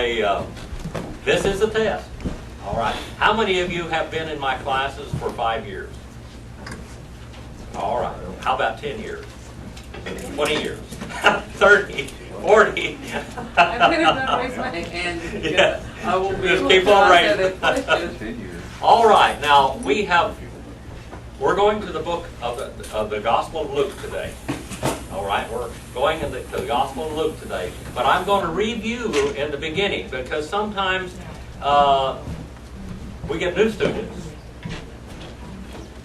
This is a test. All right. How many of you have been in my classes for 5 years? All right. How about 10 years? 20 years? 30? 40? I better not raise my hand. Yeah. I will be Just able keep to on answer raising. that question. All right. Now we're going to the book of the Gospel of Luke today. All right, we're going to the Gospel of Luke today. But I'm going to review in the beginning because sometimes we get new students.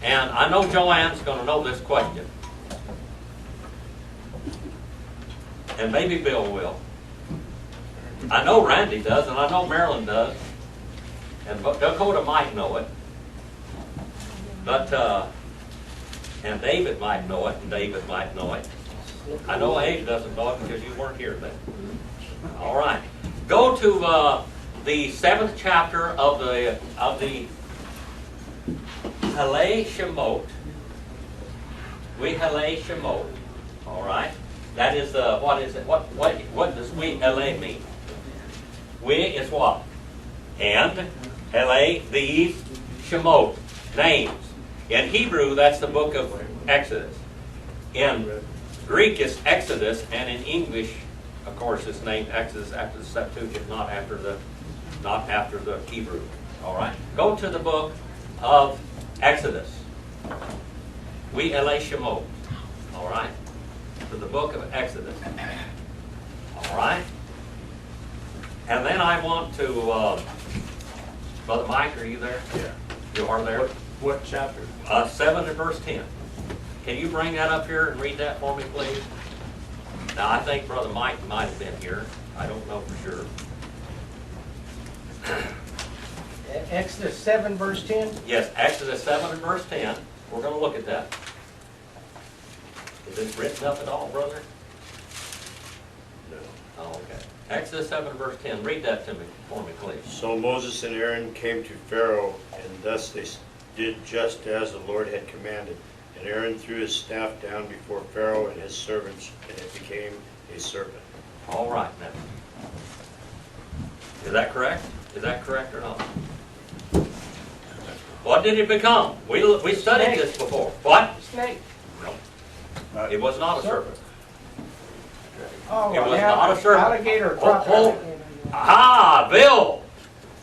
And I know Joanne's going to know this question. And maybe Bill will. I know Randy does, and I know Marilyn does. And Dakota might know it. But, and David might know it, and David might know it. I know Abe doesn't know it because you weren't here then. All right. Go to the 7th chapter of the Halei Shemot. We Halei Shemot. All right. That is what is it? What does we Halei mean? We is what? And Halei, these Shemot, names. In Hebrew, that's the book of Exodus. In Greek is Exodus, and in English, of course, it's named Exodus after the Septuagint, not after the Hebrew. All right. Go to the book of Exodus. We Elei Shemot. All right. To the book of Exodus. All right. And then I want to, Brother Mike, are you there? Yeah. You are there. What chapter? 7 and verse 10. Can you bring that up here and read that for me, please? Now, I think Brother Mike might have been here. I don't know for sure. Exodus 7, verse 10? Yes, Exodus 7 and verse 10. We're going to look at that. Is this written up at all, brother? No. Oh, okay. Exodus 7 verse 10. Read that to me for me, please. So Moses and Aaron came to Pharaoh, and thus they did just as the Lord had commanded. And Aaron threw his staff down before Pharaoh and his servants, and it became a serpent. All right, now. Is that correct? Is that correct or not? What did it become? We studied this before. What? Snake. No. It was not a serpent. Oh, It was not a serpent. Alligator. Oh, ah, Bill.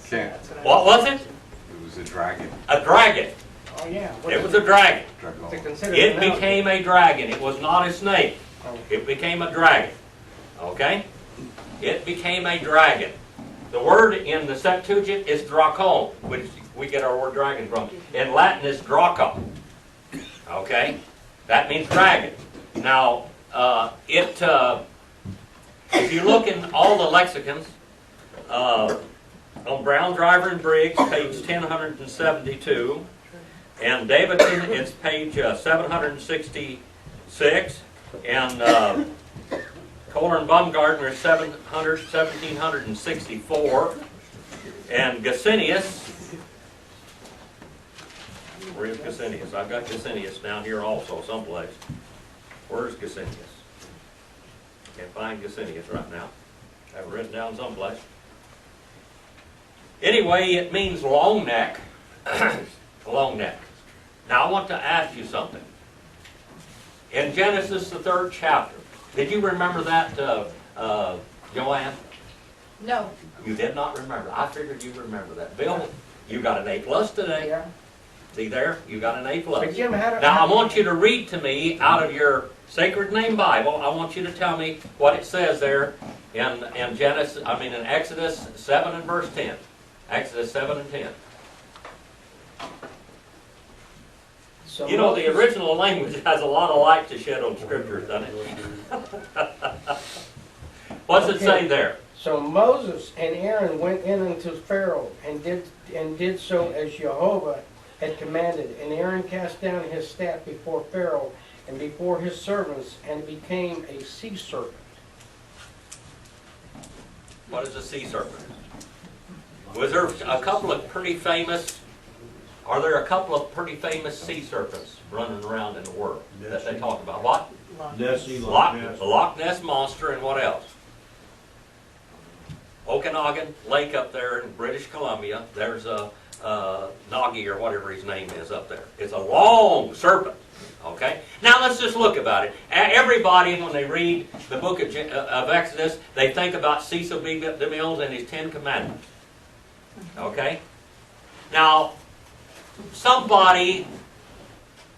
Can't. What was it? It was a dragon. A dragon. Oh, yeah. It was a dragon. To consider It an became a dragon. It was not a snake. Oh. It became a dragon. Okay? It became a dragon. The word in the Septuagint is drakon, which we get our word dragon from. In Latin, it's draco. Okay? That means dragon. Now, if you look in all the lexicons, on Brown, Driver, and Briggs, page 1072, and Davidson, it's page 766, and Kohler and Baumgartner is 1764, and Gesenius, where is Gesenius? I've got Gesenius down here also, someplace. Where's Gesenius? Can't find Gesenius right now. I have it written down someplace. Anyway, it means long neck. Long neck. Now I want to ask you something. In Genesis, the 3rd chapter, did you remember that, Joanne? No. You did not remember. I figured you remember that. Bill, you got an A+ today. Yeah. See there? You got an A+. But Jim, how do, Now I want you to read to me out of your Sacred Name Bible. I want you to tell me what it says there in Exodus 7 and verse 10. Exodus 7 and 10. so You know, the Moses- original language has a lot of light to shed on scriptures, doesn't it? What's it say there? So Moses and Aaron went in unto Pharaoh and did so as Jehovah had commanded. And Aaron cast down his staff before Pharaoh and before his servants, and became a sea serpent. What is a sea serpent? Was there a couple of pretty famous, are there a couple of pretty famous sea serpents running around in the world that they talk about? What? Nessie, The Loch Ness Monster, and what else? Okanagan Lake up there in British Columbia. There's a Nagi or whatever his name is up there. It's a long serpent. Okay? Now let's just look about it. Everybody, when they read the book of Exodus, they think about Cecil B. DeMille's and his 10 Commandments. Okay? Now, somebody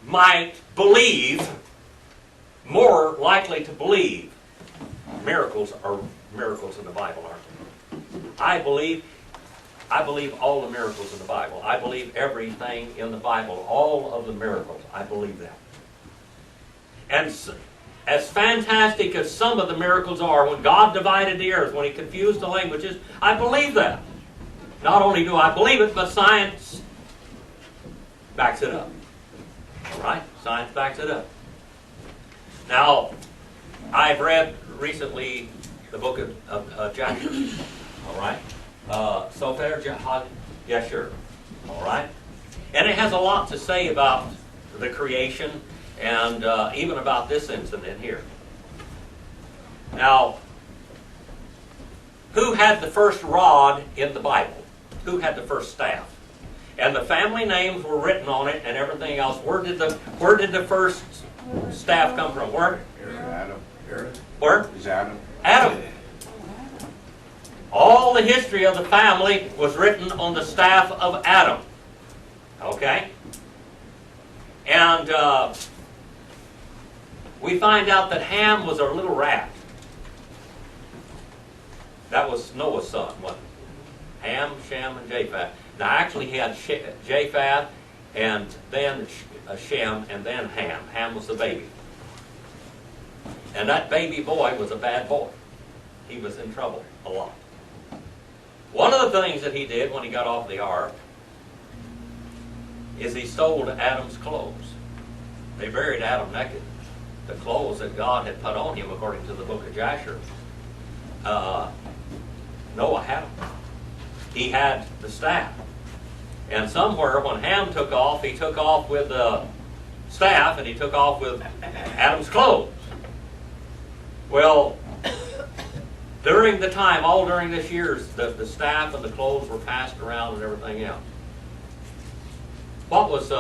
might believe, more likely to believe, miracles are miracles in the Bible, aren't they? I believe all the miracles in the Bible. I believe everything in the Bible, all of the miracles. I believe that. And as fantastic as some of the miracles are, when God divided the earth, when He confused the languages, I believe that. Not only do I believe it, but science backs it up. All right? Science backs it up. Now, I've read recently the book of Joshua. All right? Sofer Yashur. All right? And it has a lot to say about the creation and even about this incident here. Now, who had the first rod in the Bible? Who had the first staff? And the family names were written on it and everything else. Where did the first staff come from? Where? Adam. Where? Is Adam. Adam. All the history of the family was written on the staff of Adam. Okay? And we find out that Ham was a little rat. That was Noah's son, wasn't it? Ham, Shem, and Japheth. Now actually he had Japheth, and then Shem, and then Ham. Ham was the baby. And that baby boy was a bad boy. He was in trouble a lot. One of the things that he did when he got off the ark is he stole Adam's clothes. They buried Adam naked. The clothes that God had put on him, according to the book of Jasher, Noah had them. He had the staff. And somewhere when Ham took off, he took off with the staff and he took off with Adam's clothes. Well, during the time, all during this years, the staff and the clothes were passed around and everything else. What was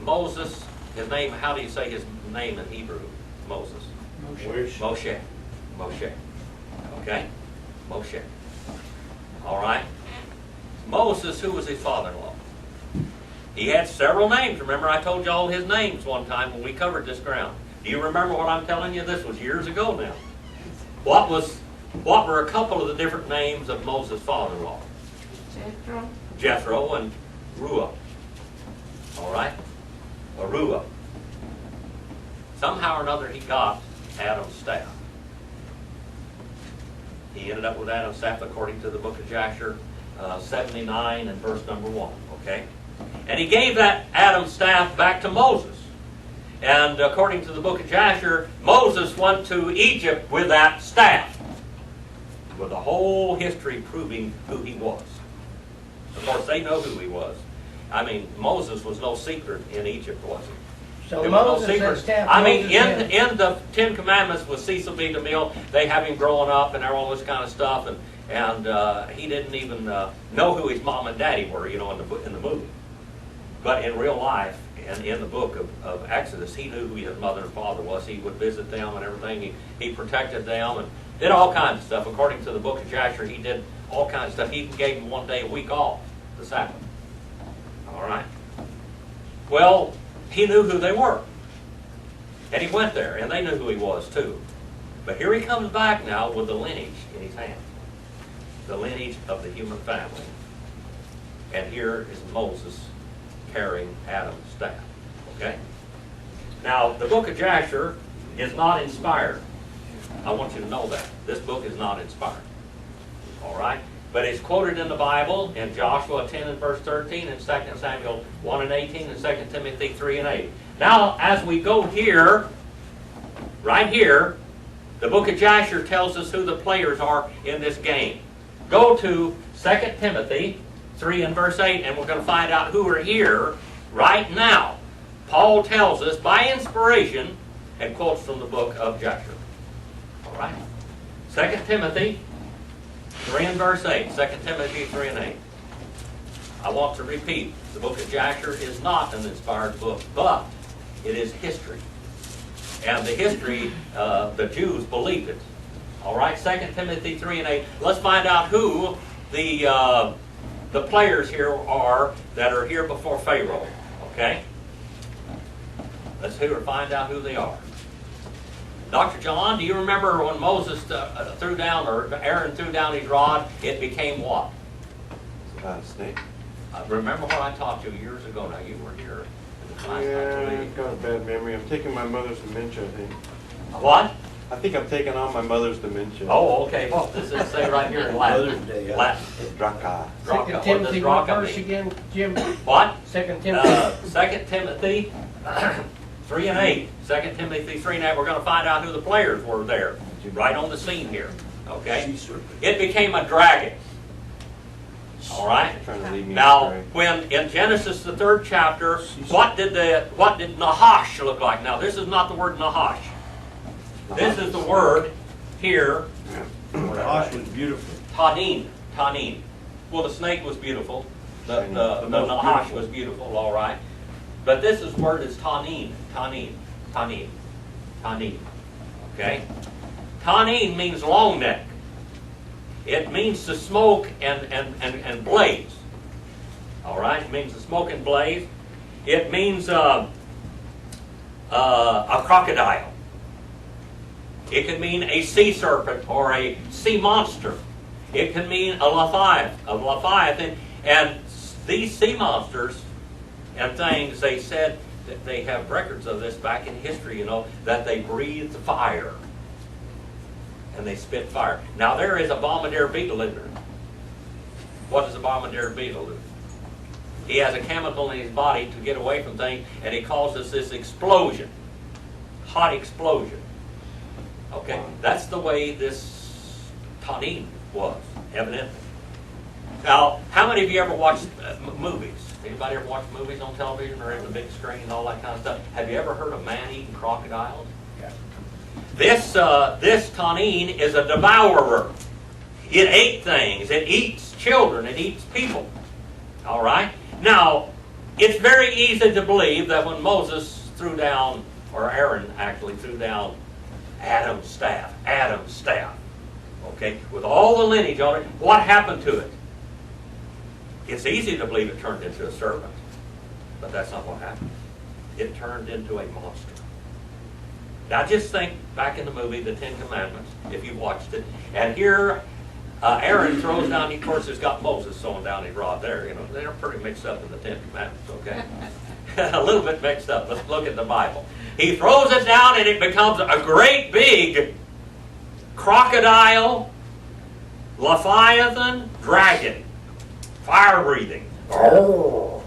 Moses, his name, how do you say his name in Hebrew? Moses. Moshe. Moshe. Okay? Moshe. All right? Moses, who was his father-in-law? He had several names. Remember I told you all his names one time when we covered this ground. Do you remember what I'm telling you? This was years ago now. What were a couple of the different names of Moses' father-in-law? Jethro. Jethro and Rua. All right? Or Rua. Somehow or another he got Adam's staff. He ended up with Adam's staff according to the book of Jasher 79 and verse number 1. Okay? And he gave that Adam's staff back to Moses. And according to the book of Jasher, Moses went to Egypt with that staff. With the whole history proving who he was. Of course, they know who he was. I mean, Moses was no secret in Egypt, was he? So There was no Moses had secret. staff. I mean, Moses had- in the 10 Commandments with Cecil B. DeMille, they have him growing up and all this kind of stuff, and he didn't even know who his mom and daddy were, you know, in the movie. But in real life, and in the book of Exodus, he knew who his mother and father was. He would visit them and everything. He protected them and did all kinds of stuff. According to the book of Jasher, he did all kinds of stuff. He even gave them one day a week off, the Sabbath. All right. Well, he knew who they were. And he went there, and they knew who he was too. But here he comes back now with the lineage in his hand. The lineage of the human family. And here is Moses carrying Adam's staff. Okay? Now, the book of Jasher is not inspired. I want you to know that. This book is not inspired. All right? But it's quoted in the Bible in Joshua 10 and verse 13 and 2 Samuel 1 and 18 and 2 Timothy 3 and 8. Now, as we go here, right here, the book of Jasher tells us who the players are in this game. Go to 2 Timothy 3 and verse 8, and we're going to find out who are here right now. Paul tells us by inspiration and quotes from the book of Jasher. All right? 2 Timothy 3 and verse 8. 2 Timothy 3 and 8. I want to repeat, the book of Jasher is not an inspired book, but it is history. And the history, the Jews believed it. All right, 2 Timothy 3 and 8. Let's find out who the players here are that are here before Pharaoh. Okay? Let's find out who they are. Dr. John, do you remember when Moses threw down, or Aaron threw down his rod, it became what? Snake. Remember what I taught you years ago? Now, you were here in the class, I Yeah, believe. I've got a bad memory. I'm taking my mother's dementia, I think. What? I think I'm taking on my mother's dementia. Oh, okay. What does it say right here in Latin? Mother's Day, yeah. Latin. Draka. Draka. What Second does Timothy, what draka verse mean? again, Jim? What? 2 Timothy. 2 Timothy 3 and 8. 2 Timothy 3 and 8. We're going to find out who the players were there. Right on the scene here. Okay? It became a dragon. All right? Trying to lead me Now, astray. when in Genesis the 3rd chapter, what did Nahash look like? Now, this is not the word Nahash. This is the word here. Nahash was beautiful. Tanin. Tanin. Well, the snake was beautiful. The Nahash was beautiful, all right. But this word is Tanin. Tanin. Tanin. Tanin. Okay? Tanin means long neck. It means to smoke and blaze. All right? It means to smoke and blaze. It means a crocodile. It could mean a sea serpent or a sea monster. It can mean a leviathan. And these sea monsters and things, they said that they have records of this back in history, you know, that they breathed fire. And they spit fire. Now there is a bombardier beetle in there. What does a bombardier beetle do? He has a chemical in his body to get away from things, and he causes this explosion. Hot explosion. Okay, that's the way this Tanin was, evidently. Now, how many of you ever watched movies? Anybody ever watch movies on television or in the big screen and all that kind of stuff? Have you ever heard of man-eating crocodiles? This Tanin is a devourer. It ate things. It eats children. It eats people. All right? Now, it's very easy to believe that when Moses threw down, or Aaron actually threw down Adam's staff, okay, with all the lineage on it, what happened to it? It's easy to believe it turned into a serpent, but that's not what happened. It turned into a monster. Now just think back in the movie, The Ten Commandments, if you watched it. And here, Aaron throws down, of course, it's got Moses throwing down his rod there. You know, they're pretty mixed up in the Ten Commandments, okay? A little bit mixed up. Let's look at the Bible. He throws it down and it becomes a great big crocodile, leviathan, dragon, fire breathing. All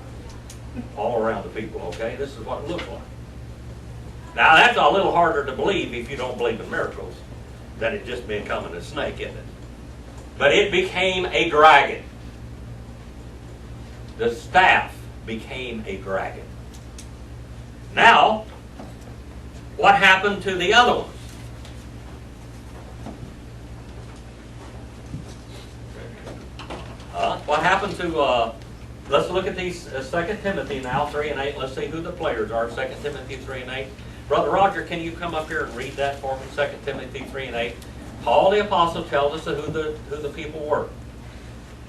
around the people, okay? This is what it looks like. Now, that's a little harder to believe if you don't believe in miracles than it just becoming a snake, isn't it? But it became a dragon. The staff became a dragon. Now, what happened to the other ones? What happened to, let's look at these, 2 Timothy now, 3 and 8. Let's see who the players are, 2 Timothy 3 and 8. Brother Roger, can you come up here and read that for me, 2 Timothy 3 and 8? Paul the Apostle tells us who the people were.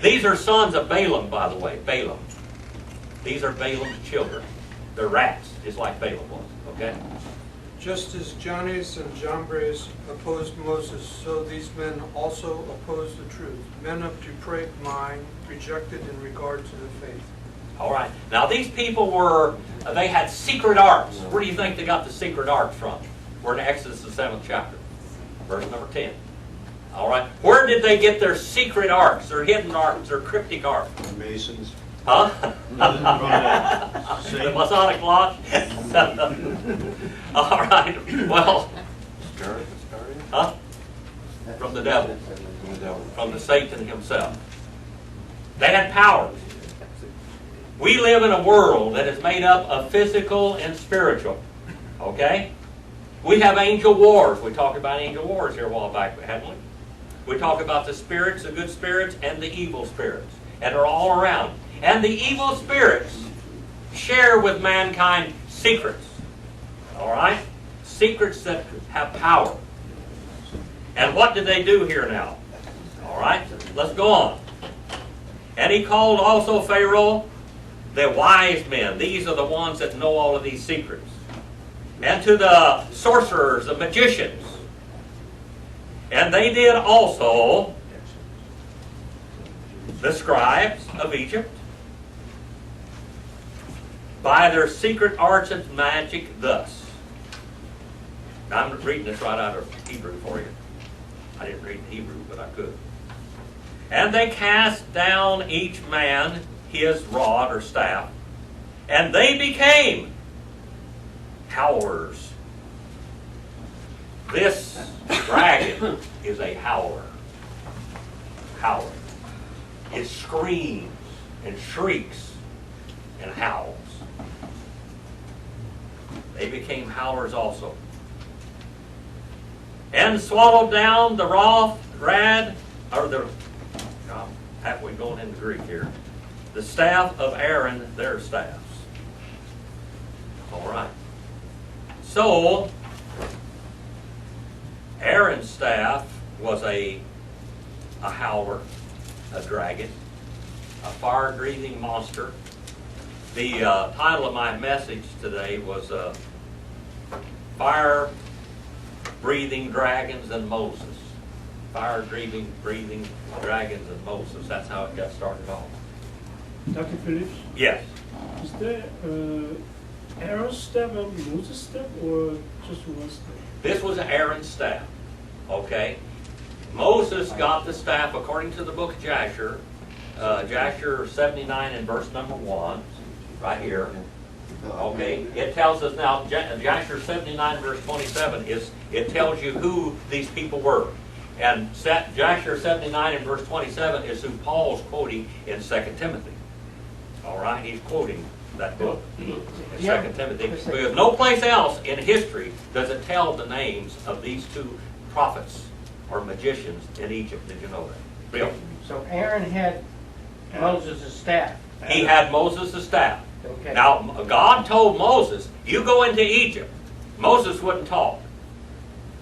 These are sons of Balaam, by the way, Balaam. These are Balaam's children. They're rats, just like Balaam was, okay? Just as Jannes and Jambres opposed Moses, so these men also opposed the truth. Men of depraved mind, rejected in regard to the faith. All right. Now these people they had secret arts. Where do you think they got the secret arts from? We're in Exodus the 7th chapter, verse number 10. All right. Where did they get their secret arts, their hidden arts, their cryptic arts? Masons. Huh? Satan. The Masonic Lodge? All right. Well, huh? From the devil. From the Satan himself. They had powers. We live in a world that is made up of physical and spiritual. Okay? We have angel wars. We talked about angel wars here a while back, hadn't we? We talk about the spirits, the good spirits, and the evil spirits. And they're all around. And the evil spirits share with mankind secrets. All right? Secrets that have power. And what did they do here now? All right? Let's go on. And he called also Pharaoh the wise men. These are the ones that know all of these secrets. And to the sorcerers, the magicians. And they did also the scribes of Egypt by their secret arts of magic thus. Now, I'm reading this right out of Hebrew for you. I didn't read Hebrew, but I could. And they cast down each man his rod or staff, and they became howlers. This dragon is a howler. Howler. It screams and shrieks and howls. They became howlers also. And swallowed down the halfway going into Greek here, the staff of Aaron, their staffs. All right. So, Aaron's staff was a howler, a dragon, a fire-breathing monster. The title of my message today was Fire-Breathing Dragons and Moses. Fire-breathing dragons and Moses. That's how it got started off. Dr. Phillips, Yes. is there Aaron's staff and Moses' staff, or just one staff? This was Aaron's staff. Okay? Moses got the staff according to the book of Jasher. Jasher 79 and verse number 1. Right here. Okay? It tells us now, Jasher 79 verse 27, it tells you who these people were. And Jasher 79 and verse 27 is who Paul's quoting in 2 Timothy. All right? He's quoting that book in 2 Timothy. Because no place else in history does it tell the names of these two prophets or magicians in Egypt. Did you know that? Bill? So Aaron had Moses' staff. He had Moses' staff. Okay. Now, God told Moses, you go into Egypt. Moses wouldn't talk.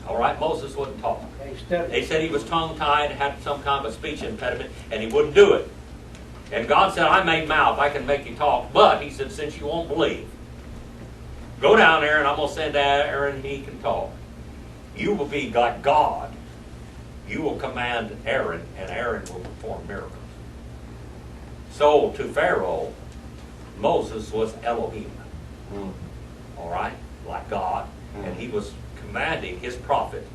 All right? Moses wouldn't talk. They said he was tongue-tied, had some kind of a speech impediment, and he wouldn't do it. And God said, I made mouth, I can make you talk. But, he said, since you won't believe, go down there and I'm going to send Aaron, he can talk. You will be like God. You will command Aaron, and Aaron will perform miracles. So, to Pharaoh, Moses was Elohim. All right? Like God. And he was commanding his prophet,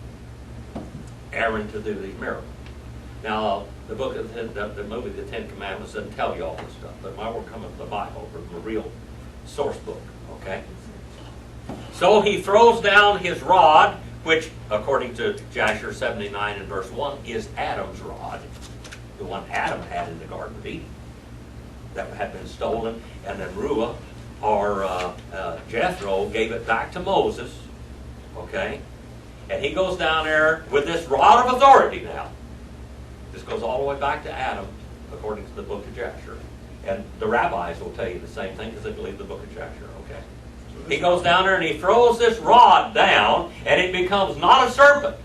Aaron, to do these miracles. Now, the book of the movie, The Ten Commandments, doesn't tell you all this stuff. But my we're coming from the Bible, from the real source book. Okay? So he throws down his rod, which, according to Jasher 79 and verse 1, is Adam's rod. The one Adam had in the Garden of Eden. That had been stolen. And then Ruah, or Jethro, gave it back to Moses. Okay? And he goes down there with this rod of authority now. This goes all the way back to Adam, according to the book of Jasher. And the rabbis will tell you the same thing because they believe the book of Jasher. Okay? He goes down there and he throws this rod down, and it becomes not a serpent,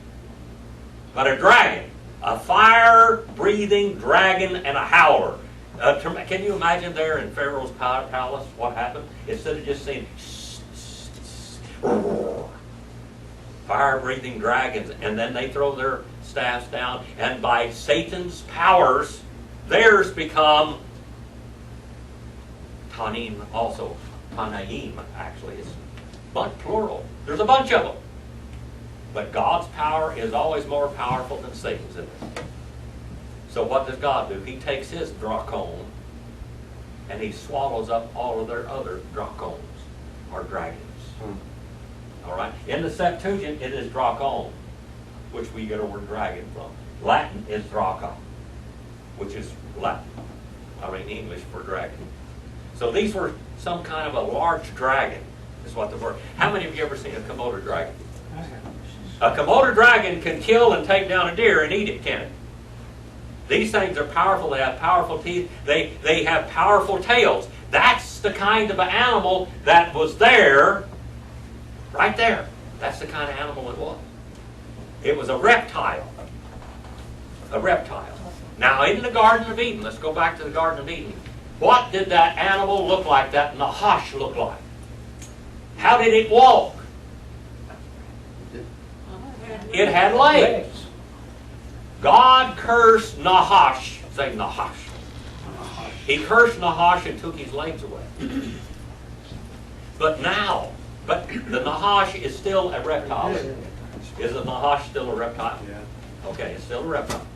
but a dragon. A fire-breathing dragon and a howler. Can you imagine there in Pharaoh's palace what happened? Instead of just saying fire-breathing dragons, and then they throw their staffs down, and by Satan's powers, theirs become Tanim also. Tanaim, actually. It's plural. There's a bunch of them. But God's power is always more powerful than Satan's, isn't it? So what does God do? He takes his dracon and he swallows up all of their other dracons, or dragons. All right? In the Septuagint, it is dracon, which we get our word dragon from. Latin is draca, which is Latin. English for dragon. So these were some kind of a large dragon, is what the word. How many of you ever seen a Komodo dragon? A Komodo dragon can kill and take down a deer and eat it, can it? These things are powerful. They have powerful teeth. They have powerful tails. That's the kind of animal that was there, right there. That's the kind of animal it was. It was a reptile. A reptile. Now, in the Garden of Eden, let's go back to the Garden of Eden. What did that animal look like, that Nahash look like? How did it walk? It had legs. God cursed Nahash. Say Nahash. He cursed Nahash and took his legs away. But the Nahash is still a reptile. Is the Nahash still a reptile? Yeah. Okay, it's still a reptile.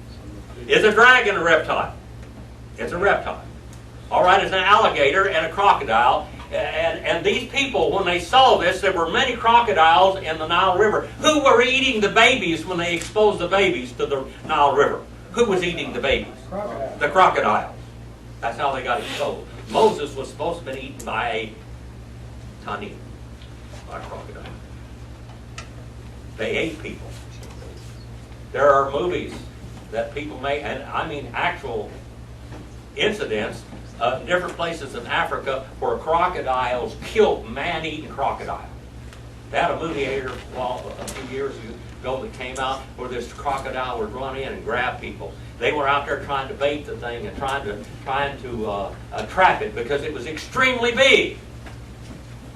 Is a dragon a reptile? It's a reptile. All right, it's an alligator and a crocodile. And these people, when they saw this, there were many crocodiles in the Nile River. Who were eating the babies when they exposed the babies to the Nile River? Who was eating the babies? Crocodile. The crocodiles. That's how they got exposed. Moses was supposed to be eaten by a Tanit, by a crocodile. They ate people. There are movies that people make, and I mean actual incidents, different places in Africa where crocodiles killed man-eating crocodiles. They had a movie here a few years ago that came out where this crocodile would run in and grab people. They were out there trying to bait the thing and trying to trap it because it was extremely big.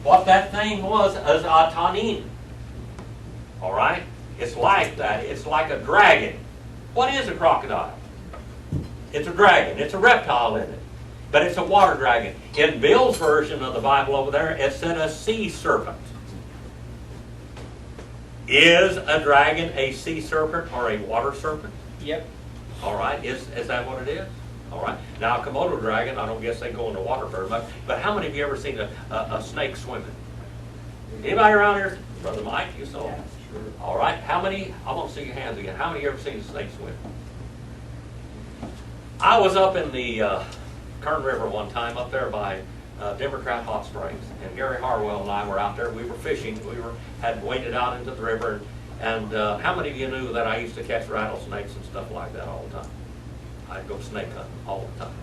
What that thing was is a tanin. All right? It's like that. It's like a dragon. What is a crocodile? It's a dragon. It's a reptile in it. But it's a water dragon. In Bill's version of the Bible over there, it said a sea serpent. Is a dragon a sea serpent or a water serpent? Yep. All right. Is that what it is? All right. Now, a Komodo dragon, I don't guess they go in the water very much. But how many of you ever seen a snake swimming? Anybody around here? Brother Mike, you saw it? All right. How many? I want to see your hands again. How many of you ever seen a snake swim? I was up in the Kern River one time, up there by Democrat Hot Springs, and Gary Harwell and I were out there. We were fishing. Had waded out into the river, and how many of you knew that I used to catch rattlesnakes and stuff like that all the time? I'd go snake hunting all the time.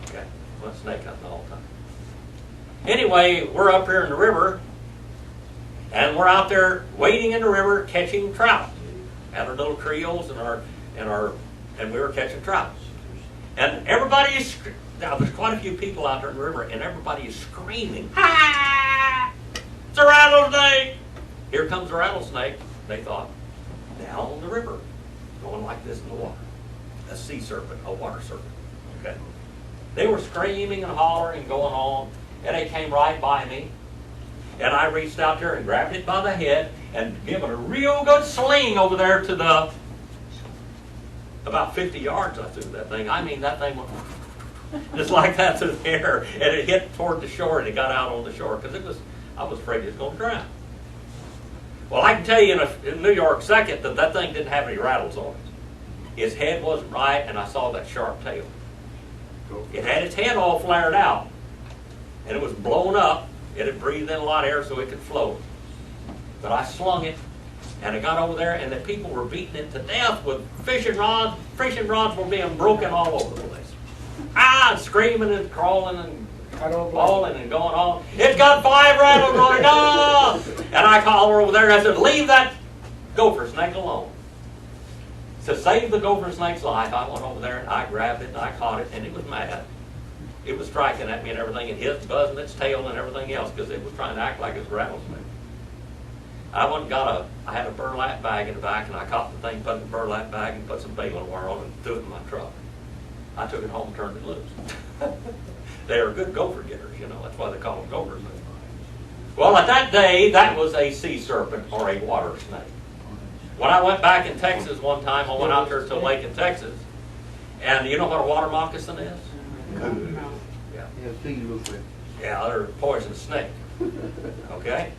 Okay, went snake hunting all the time. Anyway, we're up here in the river, and we're out there wading in the river catching trout. Had our little creels and we were catching trout. And everybody is, now there's quite a few people out there in the river, and everybody is screaming, "Ah! It's a rattlesnake!" Here comes a rattlesnake, they thought, down the river, going like this in the water. A sea serpent, a water serpent. Okay. They were screaming and hollering and going on, and they came right by me. And I reached out there and grabbed it by the head and gave it a real good sling over there to the, about 50 yards I threw that thing. I mean, that thing went just like that through the air, and it hit toward the shore, and it got out on the shore because I was afraid it was going to drown. Well, I can tell you in a New York second that thing didn't have any rattles on it. Its head wasn't right, and I saw that sharp tail. It had its head all flared out, and it was blown up. It had breathed in a lot of air so it could float. But I slung it, and I got over there, and the people were beating it to death with fishing rods. Fishing rods were being broken all over the place. Ah, screaming and crawling and falling and going on. It's got 5 rattles on it. Ah! And I called her over there, and I said, "Leave that gopher snake alone." To save the gopher snake's life, I went over there, and I grabbed it, and I caught it, and it was mad. It was striking at me and everything, and hit, buzzing its tail and everything else, because it was trying to act like it was a rattlesnake. I had a burlap bag in the back, and I caught the thing, put it in the burlap bag, and put some baling wire on it, and threw it in my truck. I took it home and turned it loose. They are good gopher getters, that's why they call them gophers. Well, at that day, that was a sea serpent or a water snake. When I went back in Texas one time, I went out there to a lake in Texas, and you know what a water moccasin is? Yeah, they're a poison snake. Okay?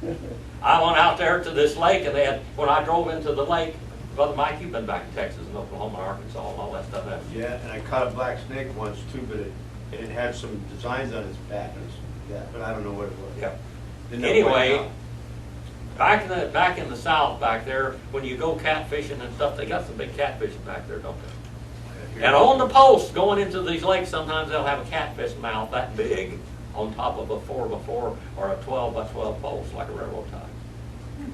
I went out there to this lake, and when I drove into the lake, Brother Mike, you've been back to Texas and Oklahoma, Arkansas, and all that stuff, haven't you? Yeah, and I caught a black snake once too, but it had some designs on its back. But I don't know what it was. Yeah. Didn't know what it Anyway, back in the South back there, when you go catfishing and stuff, they got some big catfishing back there, don't they? And on the posts going into these lakes, sometimes they'll have a catfish mouth that big on top of a 4x4 or a 12x12 post, like a railroad tie.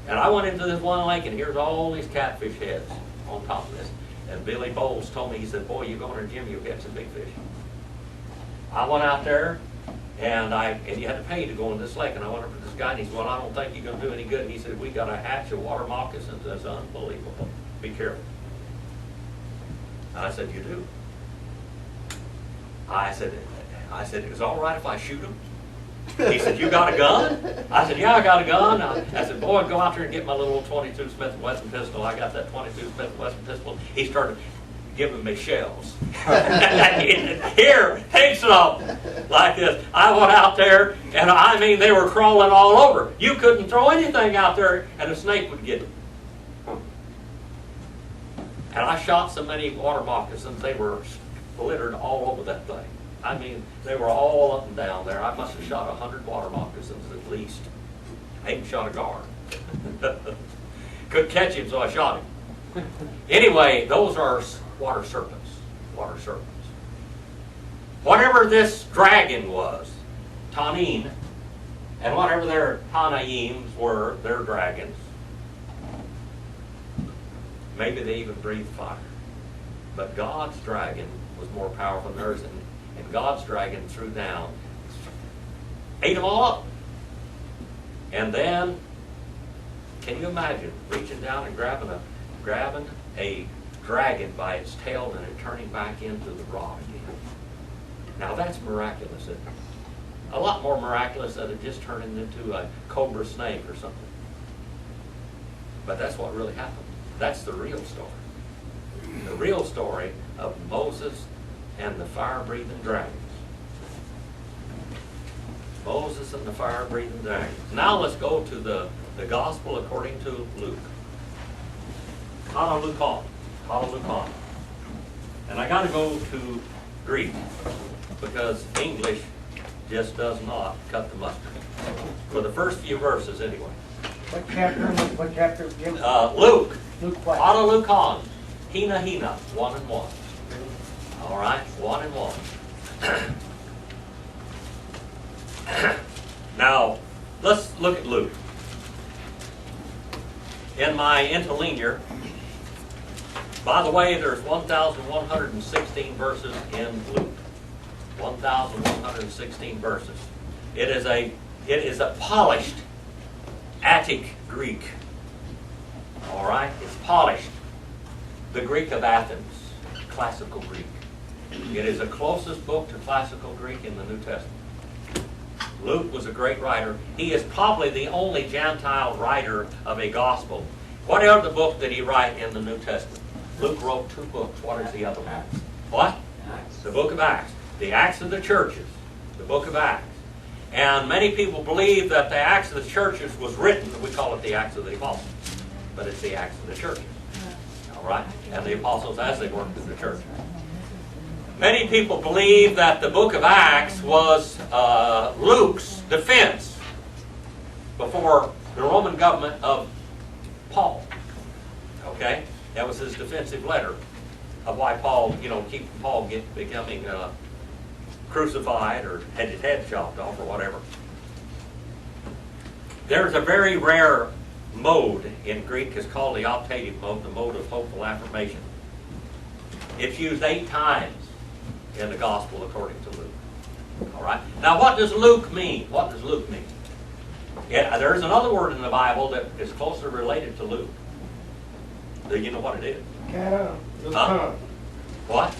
And I went into this one lake, and here's all these catfish heads on top of this. And Billy Bowles told me, he said, boy, you go in there, Jim, you'll get some big fish. I went out there, and you had to pay to go in this lake, and I went up to this guy, and he said, well, I don't think you're going to do any good. And he said, we got a hatch of water moccasins that's unbelievable. Be careful. And I said, you do? I said, is it all right if I shoot him? He said, you got a gun? I said, yeah, I got a gun. I said, boy, go out there and get my little 22 Smith & Wesson pistol. I got that 22 Smith & Wesson pistol. He started giving me shells. Here, take some. Like this. I went out there, and I mean, they were crawling all over. You couldn't throw anything out there, and a snake would get it. And I shot so many water moccasins, they were littered all over that thing. I mean, they were all up and down there. I must have shot 100 water moccasins at least. I even shot a guard. Couldn't catch him, so I shot him. Anyway, those are water serpents. Water serpents. Whatever this dragon was, Tanin, and whatever their Tanaims were, their dragons, maybe they even breathed fire. But God's dragon was more powerful than theirs, and God's dragon threw down, ate them all up. And then, can you imagine reaching down and grabbing a dragon by its tail and it turning back into the rod again? Now that's miraculous, isn't it? A lot more miraculous than it just turning into a cobra snake or something. But that's what really happened. That's the real story. The real story of Moses and the fire-breathing dragons. Moses and the fire-breathing dragons. Now let's go to the gospel according to Luke. Katalukon. And I got to go to Greek because English just does not cut the mustard. For the first few verses anyway. What chapter, Jim? Luke. Luke what? Katalukon. Hina, 1 and 1. All right, 1 and 1. Now, let's look at Luke. In my interlinear, by the way, there's 1,116 verses in Luke. 1,116 verses. It is a polished Attic Greek. All right, it's polished. The Greek of Athens, classical Greek. It is the closest book to classical Greek in the New Testament. Luke was a great writer. He is probably the only Gentile writer of a gospel. What other book did he write in the New Testament? Luke wrote 2 books. What is the other one? What? The book of Acts. The Acts of the Churches. The book of Acts. And many people believe that the Acts of the Churches was written, we call it the Acts of the Apostles, but it's the Acts of the Churches. All right? And the apostles as they worked in the church. Many people believe that the book of Acts was Luke's defense before the Roman government of Paul. Okay? That was his defensive letter of why Paul, keeping Paul becoming crucified or had his head chopped off or whatever. There's a very rare mode in Greek. It's called the optative mode, the mode of hopeful affirmation. It's used 8 times in the gospel according to Luke. All right. Now, what does Luke mean? What does Luke mean? Yeah, there's another word in the Bible that is closely related to Luke. Do you know what it is? Katalukon. Huh? What?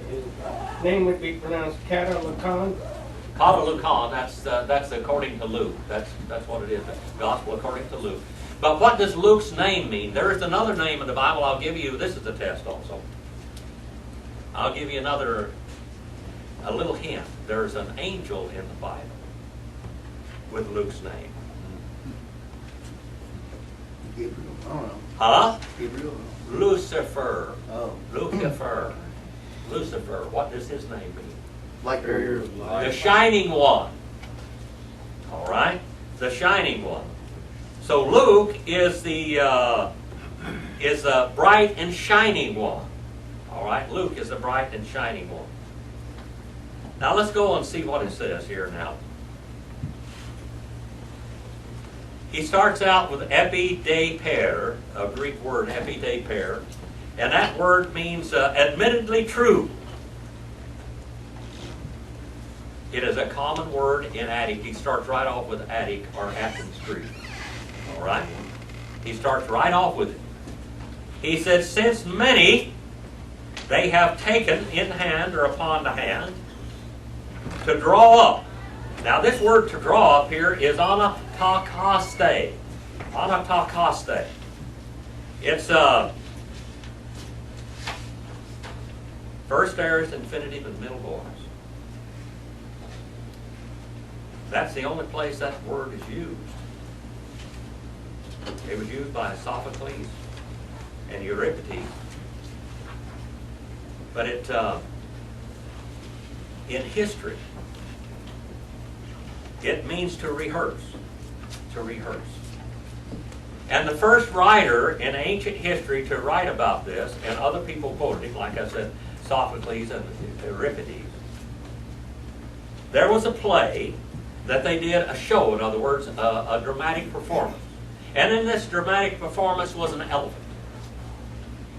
His name would be pronounced Katalukon. Katalukon. That's according to Luke. That's what it is. The gospel according to Luke. But what does Luke's name mean? There is another name in the Bible. I'll give you. This is a test also. I'll give you a little hint. There's an angel in the Bible with Luke's name. Gabriel. I don't know. Huh? Gabriel. Lucifer. Oh. Lucifer. Lucifer. What does his name mean? Light bearer of The light. shining one. All right? The shining one. So Luke is the bright and shining one. All right, Luke is the bright and shining one. Now let's go and see what it says here now. He starts out with epideper, a Greek word, epideper, and that word means admittedly true. It is a common word in Attic. He starts right off with Attic or Athens Greek. All right? He starts right off with it. He says, since many they have taken in hand or upon the hand to draw up. Now this word to draw up here is anatakaste. Anatakaste. It's first aorist infinitive and middle voice. That's the only place that word is used. It was used by Sophocles and Euripides. But it, in history, it means to rehearse. To rehearse. And the first writer in ancient history to write about this, and other people quoted him, like I said, Sophocles and Euripides, there was a play that they did a show, in other words, a dramatic performance. And in this dramatic performance was an elephant.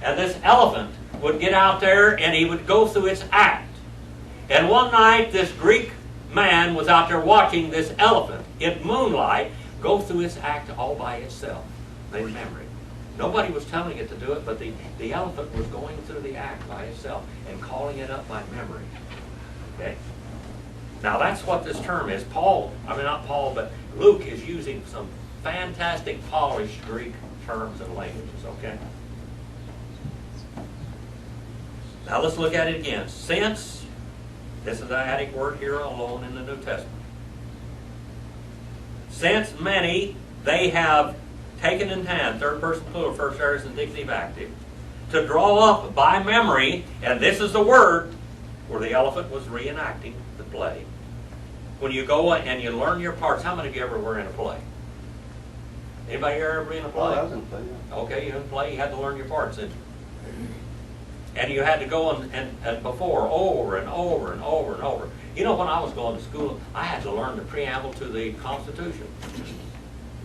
And this elephant would get out there and he would go through its act. And one night this Greek man was out there watching this elephant in moonlight go through its act all by itself, in memory. Nobody was telling it to do it, but the elephant was going through the act by itself and calling it up by memory. Okay? Now that's what this term is. Not Paul, but Luke is using some fantastic polished Greek terms and languages, okay? Now let's look at it again. Since, this is the Attic word here alone in the New Testament. Since many, they have taken in hand, third person plural, first aorist indicative active, to draw up by memory, and this is the word where the elephant was reenacting the play. When you go and you learn your parts, how many of you ever were in a play? Anybody here ever in a play? I was in play, yeah. Okay, you in a play, you had to learn your parts, didn't you? And you had to go and before, over and over and over and over. You know, when I was going to school, I had to learn the preamble to the Constitution.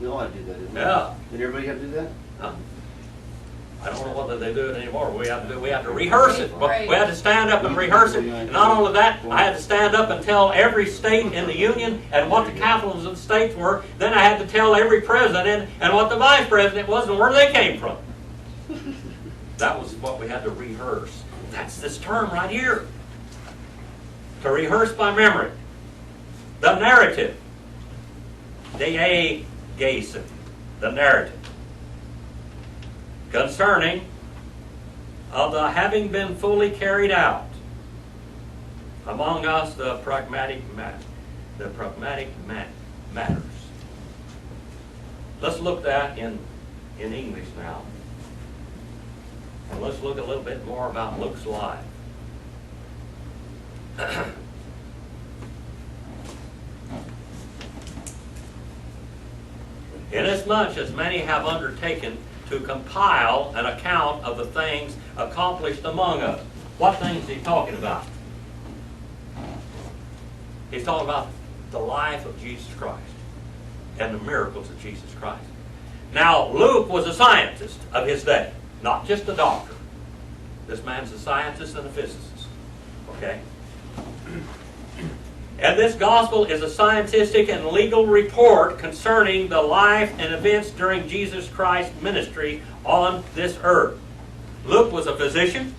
We all have to do that, isn't it? Yeah. Did everybody have to do that? I don't know whether they do it anymore. We have to rehearse it. Right. We had to stand up and rehearse it. And not only that, I had to stand up and tell every state in the Union and what the capitals of the states were. Then I had to tell every president and what the vice president was and where they came from. That was what we had to rehearse. That's this term right here. To rehearse by memory. The narrative. Diagesen. The narrative. Concerning of the having been fully carried out among us the pragmatic matters. Let's look that in English now. And let's look a little bit more about Luke's life. Inasmuch as many have undertaken to compile an account of the things accomplished among us. What things is he talking about? He's talking about the life of Jesus Christ and the miracles of Jesus Christ. Now, Luke was a scientist of his day, not just a doctor. This man's a scientist and a physicist. Okay? And this gospel is a scientific and legal report concerning the life and events during Jesus Christ's ministry on this earth. Luke was a physician.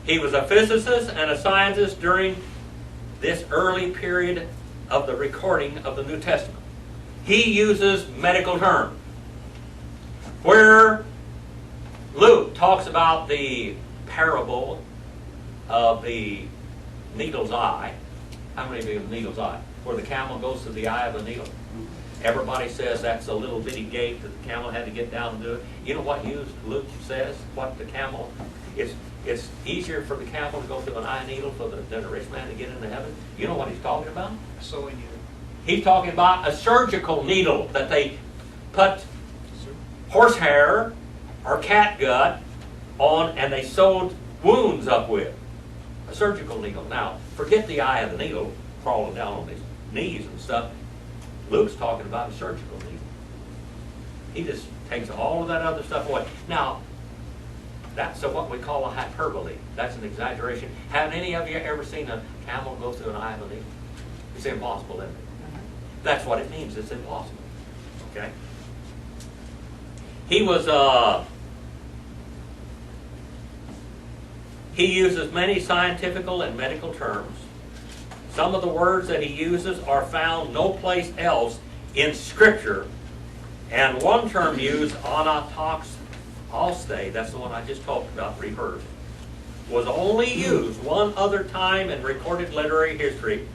He was a physicist and a scientist during this early period of the recording of the New Testament. He uses medical terms. Where Luke talks about the parable of the needle's eye. How many of you have needle's eye? Where the camel goes through the eye of a needle. Everybody says that's a little bitty gate that the camel had to get down and do it. You know what Luke says? What the camel, it's easier for the camel to go through an eye needle than a rich man to get into heaven. You know what he's talking about? Sewing needle. He's talking about a surgical needle that they put horsehair or catgut on, and they sewed wounds up with. A surgical needle. Now, forget the eye of the needle crawling down on his knees and stuff. Luke's talking about a surgical needle. He just takes all of that other stuff away. Now, that's what we call a hyperbole. That's an exaggeration. Haven't any of you ever seen a camel go through an eye of a needle? It's impossible, isn't it? That's what it means. It's impossible. Okay? He uses many scientific and medical terms. Some of the words that he uses are found no place else in Scripture. And one term used, anatox alste, that's the one I just talked about, rehearsed, was only used one other time in recorded literary history.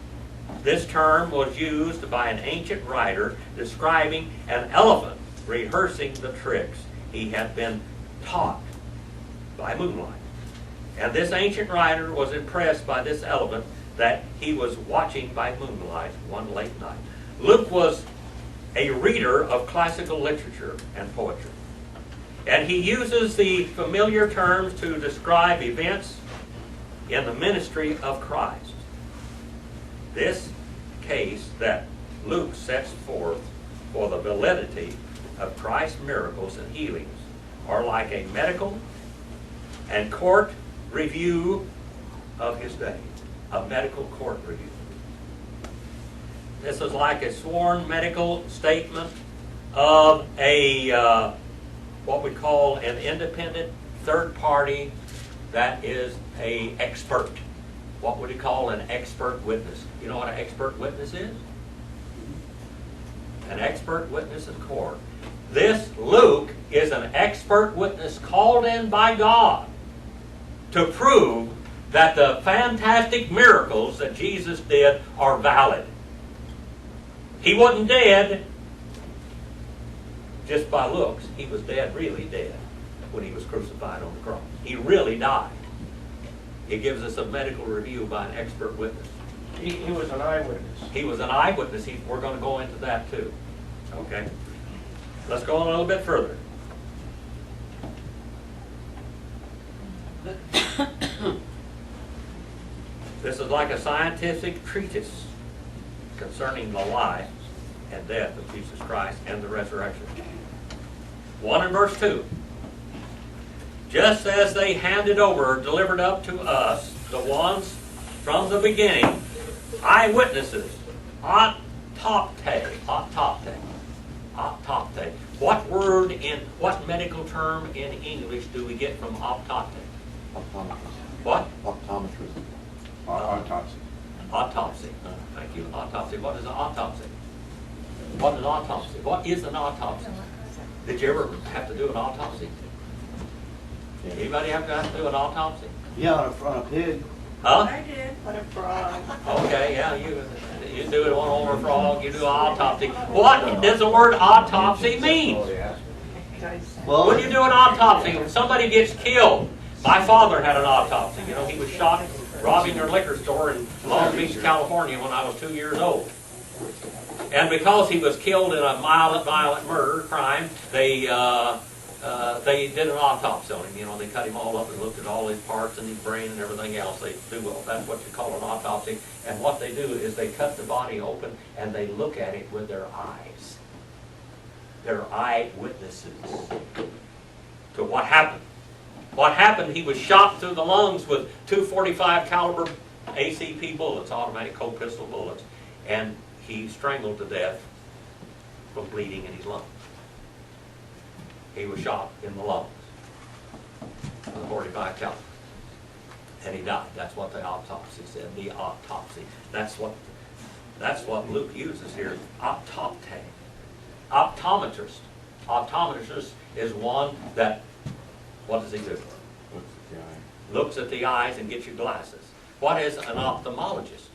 This term was used by an ancient writer describing an elephant rehearsing the tricks he had been taught by moonlight. And this ancient writer was impressed by this elephant that he was watching by moonlight one late night. Luke was a reader of classical literature and poetry. And he uses the familiar terms to describe events in the ministry of Christ. This case that Luke sets forth for the validity of Christ's miracles and healings are like a medical and court review of his day. A medical court review. This is like a sworn medical statement of a what we call an independent third party that is an expert. What would you call an expert witness? You know what an expert witness is? An expert witness in court. This Luke is an expert witness called in by God to prove that the fantastic miracles that Jesus did are valid. He wasn't dead just by looks. He was dead, really dead, when he was crucified on the cross. He really died. He gives us a medical review by an expert witness. He was an eyewitness. He was an eyewitness. We're going to go into that too. Okay? Let's go on a little bit further. This is like a scientific treatise concerning the life and death of Jesus Christ and the resurrection. 1 and verse 2. Just as they handed over, delivered up to us, the ones from the beginning, eyewitnesses, autopte. What medical term in English do we get from autopte? Optometrist. What? Optometrist. Autopsy. Autopsy. Thank you. Autopsy. What is an autopsy? What is an autopsy? What is an autopsy? Did you ever have to do an autopsy? Anybody have to do an autopsy? Yeah, on a pig. Huh? I did. What a fraud. Okay, yeah, you do it on over a frog, you do an autopsy. What does the word autopsy mean? Well, When you do an autopsy, when somebody gets killed, my father had an autopsy. You know, he was shot robbing their liquor store in Long Beach, California when I was 2 years old. And because he was killed in a violent murder crime, they did an autopsy on him. You know, they cut him all up and looked at all his parts and his brain and everything else. They do, well, that's what you call an autopsy. And what they do is they cut the body open and they look at it with their eyes. They're eyewitnesses to what happened. What happened, he was shot through the lungs with 245 caliber ACP bullets, automatic Colt pistol bullets, and he strangled to death from bleeding in his lungs. He was shot in the lungs with a 45 caliber, and he died. That's what the autopsy said. The autopsy. That's what Luke uses here. Autopte. Optometrist. Optometrist is one that, what does he do? Looks at the eye. Looks at the eyes and gets you glasses. What is an ophthalmologist?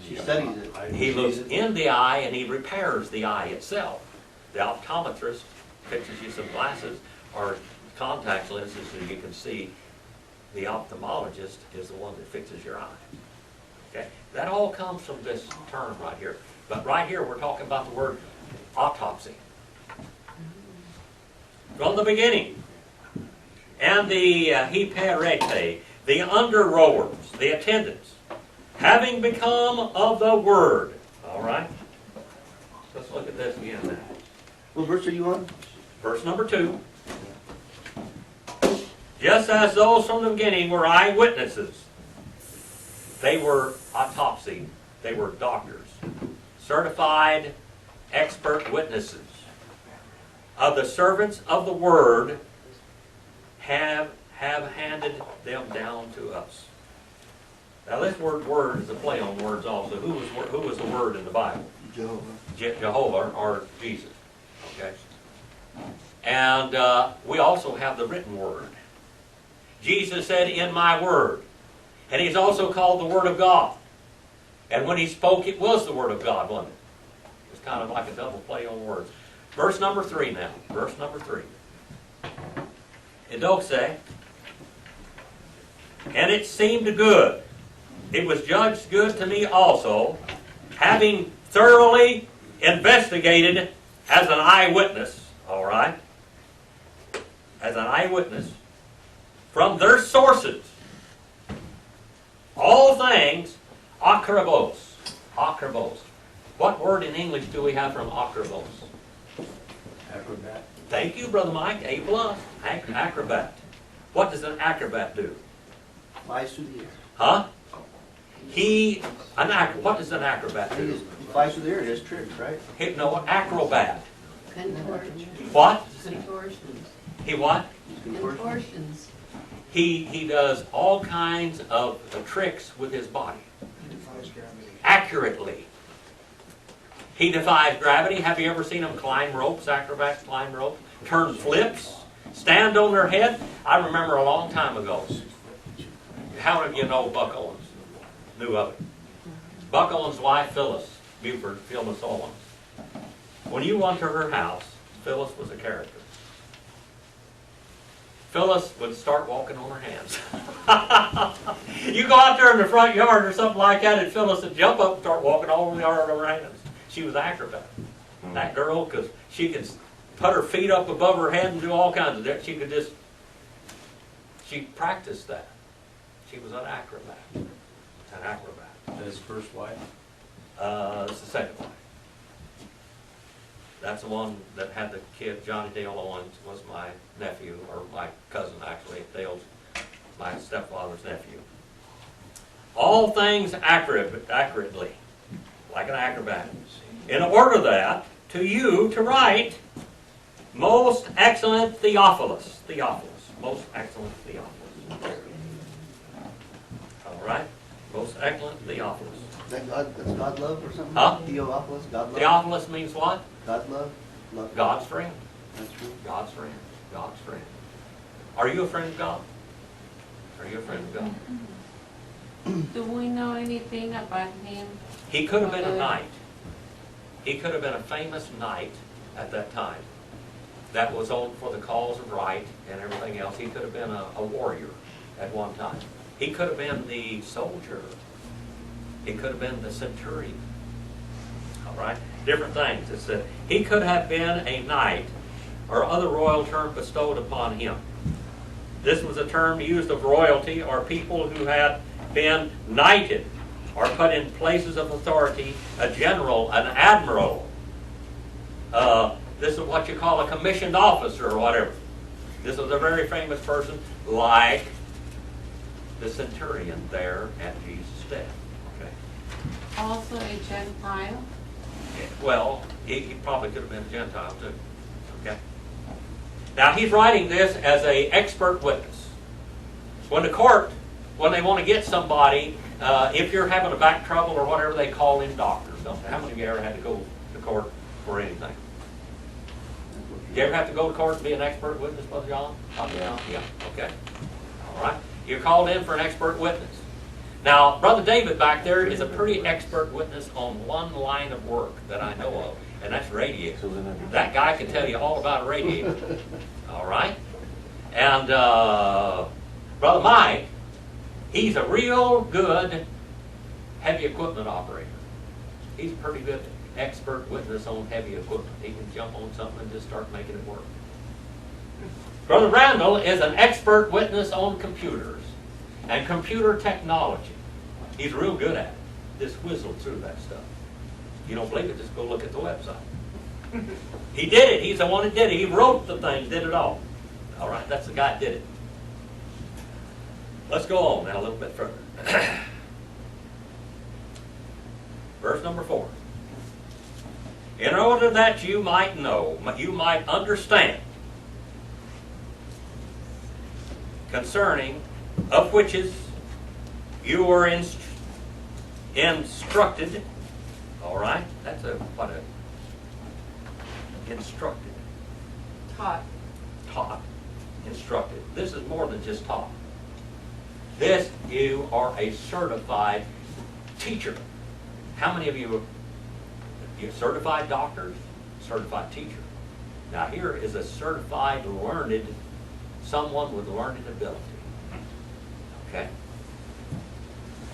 she studies it. He looks in the eye and he repairs the eye itself. The optometrist fixes you some glasses or contact lenses so you can see. The ophthalmologist is the one that fixes your eye. Okay? That all comes from this term right here. But right here we're talking about the word autopsy. From the beginning. and the hiperete, the under rowers, the attendants, having become of the word. All right? Let's look at this again now. What verse are you on? Verse number 2. Just as those from the beginning were eyewitnesses, they were autopsy, they were doctors, certified expert witnesses of the servants of the word have handed them down to us. Now this word is a play on words also. Who was the word in the Bible? Jehovah. Jehovah or Jesus. Okay? And we also have the written word. Jesus said, in my word. And he's also called the Word of God. And when he spoke, it was the Word of God, wasn't it? It's kind of like a double play on words. Verse number 3 now. Verse number 3. Idoxe. And it seemed good. It was judged good to me also, having thoroughly investigated as an eyewitness, all right? As an eyewitness, from their sources, all things akribos. Akribos. What word in English do we have from akribos? Acrobat. Thank you, Brother Mike. A+. Acrobat. What does an acrobat do? Flies through the air. Huh? What does an acrobat I think do? it flies through the air, it does tricks, right? No, acrobat. Contortions. What? Contortions. He what? Contortions. He does all kinds of tricks with his body. Accurately. He defies gravity. Have you ever seen him climb ropes? Acrobats climb ropes. Turn flips. Stand on their head. I remember a long time ago. How many of you know Buck Owens? Knew of it. Buck Owens' wife, Phyllis Buford, Phyllis Owens. When you went to her house, Phyllis was a character. Phyllis would start walking on her hands. You go out there in the front yard or something like that, and Phyllis would jump up and start walking all over the yard on her hands. She was an acrobat. That girl, because she could put her feet up above her head and do all kinds of that. She practiced that. She was an acrobat. An acrobat. His first wife. It's the second one. That's the one that had the kid. Johnny Dale Owens was my nephew, or my cousin actually. Dale's my stepfather's nephew. All things accurately, like an acrobat. In order that, to you to write, most excellent Theophilus. Most excellent Theophilus. All right? Most excellent Theophilus. Is that God, that's God love or something? Huh? Theophilus, God love? Theophilus means what? God love? Love. God's friend. That's true. God's friend. God's friend. Are you a friend of God? Are you a friend of God? Do we know anything about him? He could have been a knight. He could have been a famous knight at that time that was on for the cause of right and everything else. He could have been a warrior at one time. He could have been the soldier. He could have been the centurion. All right? Different things. It said he could have been a knight or other royal term bestowed upon him. This was a term used of royalty or people who had been knighted or put in places of authority, a general, an admiral. This is what you call a commissioned officer or whatever. This was a very famous person like the centurion there at Jesus' death. Okay. Also a Gentile? Well, he probably could have been a Gentile too. Okay. Now he's writing this as an expert witness. When the court, when they want to get somebody, if you're having a back trouble or whatever, they call in doctors, don't they? How many of you ever had to go to court for anything? Did you ever have to go to court to be an expert witness, Brother John? Yeah. Okay. All right. You're called in for an expert witness. Now, Brother David back there is a pretty expert witness on one line of work that I know of, and that's radiator. That guy can tell you all about a radiator. All right? And Brother Mike, he's a real good heavy equipment operator. He's a pretty good expert witness on heavy equipment. He can jump on something and just start making it work. Brother Randall is an expert witness on computers and computer technology. He's real good at it. Just whizzled through that stuff. You don't believe it, just go look at the website. He did it. He's the one that did it. He wrote the thing, did it all. All right, that's the guy that did it. Let's go on now a little bit further. Verse number 4. In order that you might know, you might understand, concerning of which is you were instructed. All right, that's what a instructed, Taught. taught, instructed. This is more than just taught. This, you are a certified teacher. How many of you certified doctors, certified teacher? Now here is a certified learned, someone with learned ability. Okay.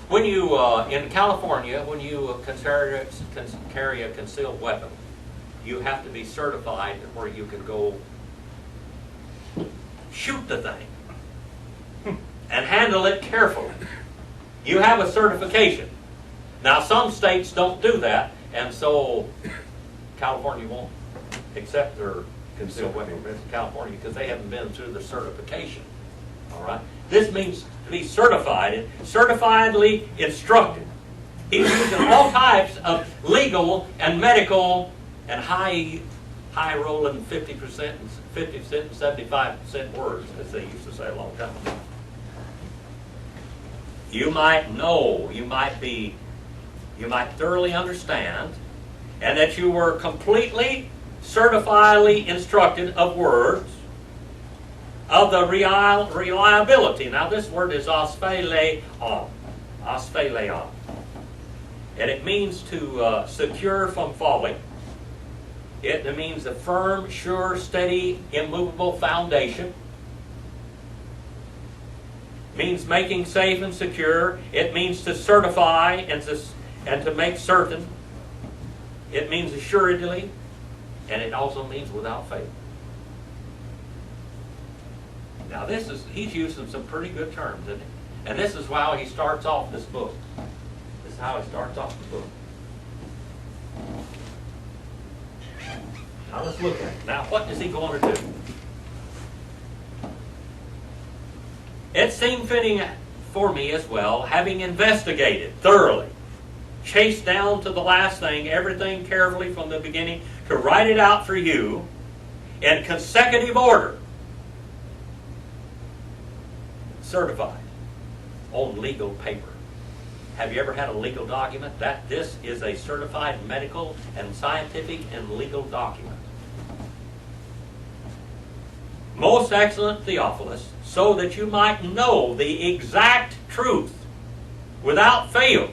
When you, in California, when you carry a concealed weapon, you have to be certified where you can go shoot the thing and handle it carefully. You have a certification. Now some states don't do that, and so California won't accept their concealed weapon permits in California because they haven't been through the certification. All right? This means to be certified and certifiedly instructed. He's using all types of legal and medical and high rolling 50% and 50% and 75% words, as they used to say a long time ago. You might know, you might thoroughly understand, and that you were completely, certifiedly instructed of words, of the reliability. Now this word is asphaleon. Asphaleon. And it means to secure from falling. It means a firm, sure, steady, immovable foundation. It means making safe and secure. It means to certify and to make certain. It means assuredly. And it also means without fail. Now he's using some pretty good terms, isn't he? And this is how he starts off this book. This is how he starts off the book. Now let's look at it. Now what is he going to do? It seemed fitting for me as well, having investigated thoroughly, chased down to the last thing, everything carefully from the beginning, to write it out for you in consecutive order. Certified on legal paper. Have you ever had a legal document? This is a certified medical and scientific and legal document. Most excellent Theophilus, so that you might know the exact truth without fail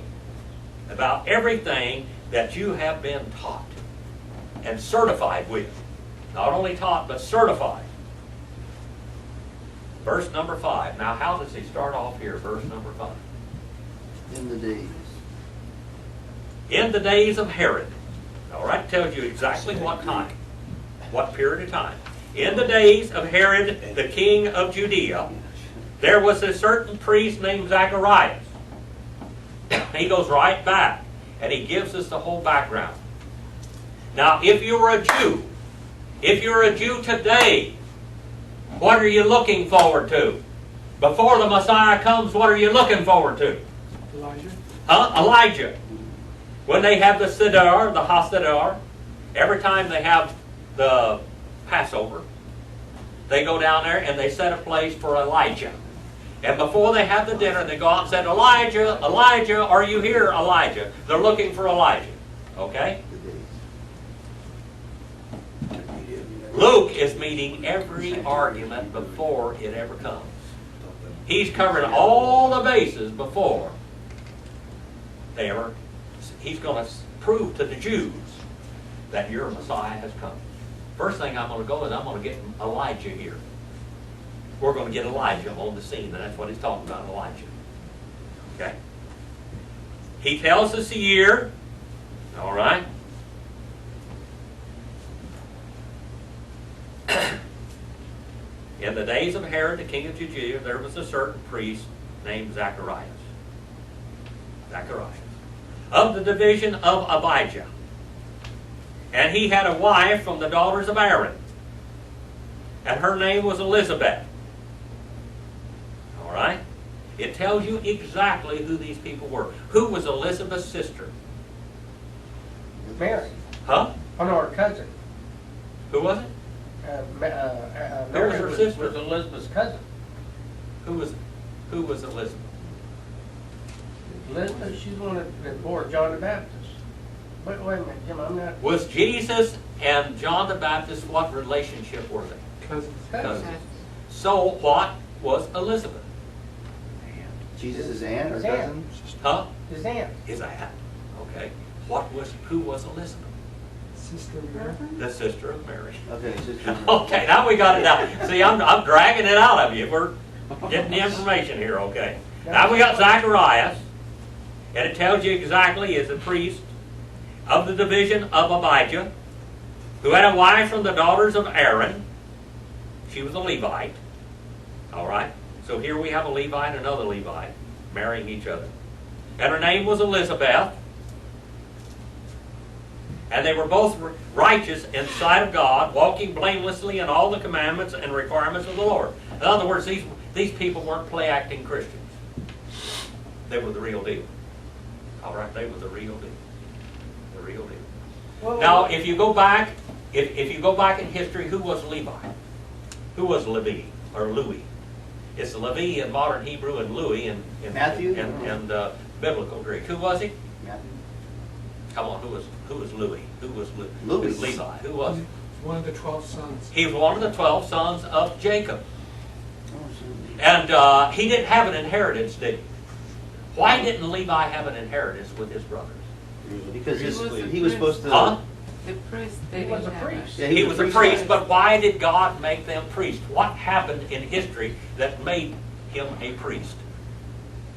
about everything that you have been taught and certified with. Not only taught, but certified. Verse number 5. Now, how does he start off here? Verse number 5. In the days. In the days of Herod. All right, tells you exactly what time, what period of time. In the days of Herod, the king of Judea, there was a certain priest named Zacharias. He goes right back, and he gives us the whole background. Now, if you were a Jew today, what are you looking forward to? Before the Messiah comes, what are you looking forward to? Elijah. Elijah. When they have the Siddur, the Hasidar, every time they have the Passover, they go down there and they set a place for Elijah. And before they have the dinner, they go out and say, Elijah, Elijah, are you here, Elijah? They're looking for Elijah. Okay? Luke is meeting every argument before it ever comes. He's covering all the bases before they ever. He's going to prove to the Jews that your Messiah has come. First thing I'm going to go is I'm going to get Elijah here. We're going to get Elijah on the scene, and that's what he's talking about, Elijah. Okay? He tells us the year. All right? In the days of Herod, the king of Judea, there was a certain priest named Zacharias. Zacharias. Of the division of Abijah. And he had a wife from the daughters of Aaron. And her name was Elizabeth. All right? It tells you exactly who these people were. Who was Elizabeth's sister? Mary. Huh? Oh, no, her cousin. Who was it? Mary her sister? was Elizabeth's cousin. Who was Elizabeth? Elizabeth, she's the one that bore John the Baptist. Wait a minute, Jim, I'm not. Was Jesus and John the Baptist, what relationship were they? Cousins. Cousins. So what was Elizabeth? Jesus' aunt or His aunt. cousin? Huh? His aunt. Is that? Okay. Who was Elizabeth? Sister Mary. The sister of Mary. Okay, sister. Okay, now we got it out. See, I'm dragging it out of you. We're getting the information here, okay. Now we got Zacharias, and it tells you exactly is a priest of the division of Abijah, who had a wife from the daughters of Aaron. She was a Levite. All right? So here we have a Levite and another Levite marrying each other. And her name was Elizabeth. And they were both righteous in the sight of God, walking blamelessly in all the commandments and requirements of the Lord. In other words, these people weren't play-acting Christians. They were the real deal. All right? They were the real deal. The real deal. Well, Now, if you go back, if you go back in history, who was Levi? Who was Levi or Louis? It's Levi in modern Hebrew and Louis in Matthew? and biblical Greek. Who was he? Matthew? Come on, who was Louis? Who was Louis. Who was Levi? Who was he? One of the 12 sons. He was one of the 12 sons of Jacob, Oh, so- and he didn't have an inheritance, did he? Why didn't Levi have an inheritance with his brothers? Because He was a he was supposed to. Huh? The priest, they He was didn't a have priest. Yeah, He was a priest, but why did God make them priests? What happened in history that made him a priest?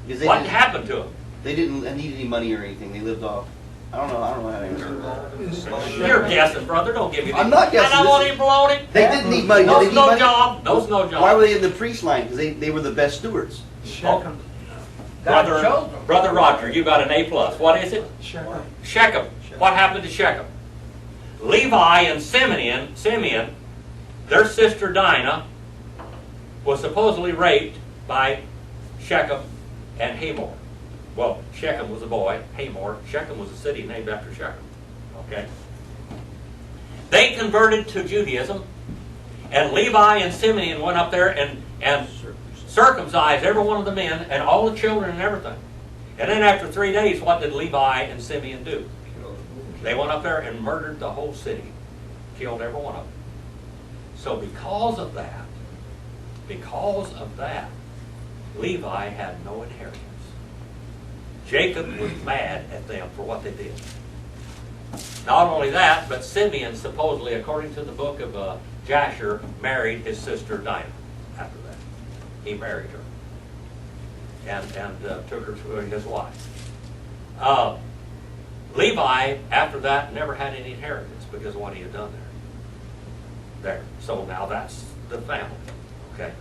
Because What happened to him? They didn't need any money or anything. They lived off. I don't know how to answer that. You're guessing, brother. Don't give me. I'm not guessing. I don't want any baloney. They didn't need money. Did they Knows need no money? job. Knows no job. Why were they in the priest line? Because they were the best stewards. Shechem. God chose Brother, them. Brother Roger, you got an A+. What is it? Shechem. Shechem. What happened to Shechem? Levi and Simeon, their sister Dinah, was supposedly raped by Shechem and Hamor. Well, Shechem was a boy, Hamor. Shechem was a city named after Shechem. Okay? They converted to Judaism, and Levi and Simeon went up there and circumcised every one of the men and all the children and everything. And then after 3 days, what did Levi and Simeon do? They went up there and murdered the whole city. Killed every one of them. So because of that, Levi had no inheritance. Jacob was mad at them for what they did. Not only that, but Simeon supposedly, according to the book of Jasher, married his sister Dinah after that. He married her and took her to his wife. Levi, after that, never had any inheritance because of what he had done there. So now that's the family. Okay?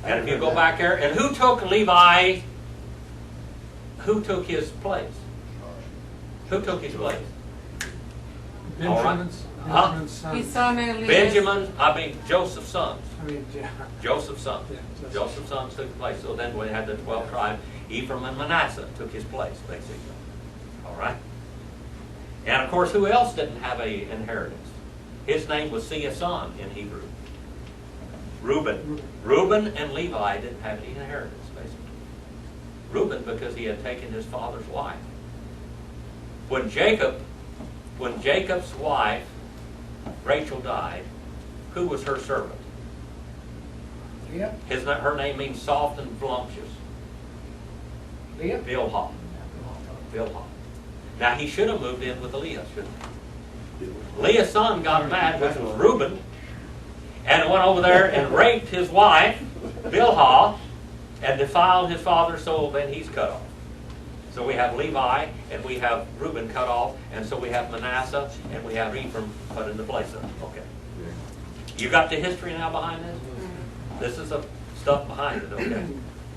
And if you go back there, and who took Levi? Who took his place? Who took his place? All right. Benjamin's He sons. saw Mary. Joseph's sons. I mean, yeah. Joseph's sons. Yeah, Joseph's sons took place. So then we had the 12 tribes. Ephraim and Manasseh took his place, basically. All right? And of course, who else didn't have an inheritance? His name was Siason in Hebrew. Reuben. Reuben and Levi didn't have any inheritance, basically. Reuben because he had taken his father's wife. When Jacob's wife, Rachel, died, who was her servant? Leah? Her name means soft and voluptuous. Leah? Bilhah. Bilhah. Now he should have moved in with Leah, shouldn't he? Leah's son got mad, which was Reuben, and went over there and raped his wife, Bilhah, and defiled his father, so then he's cut off. So we have Levi, and we have Reuben cut off, and so we have Manasseh, and we have Ephraim put in the place of it. Okay. You got the history now behind this? This is the stuff behind it, okay?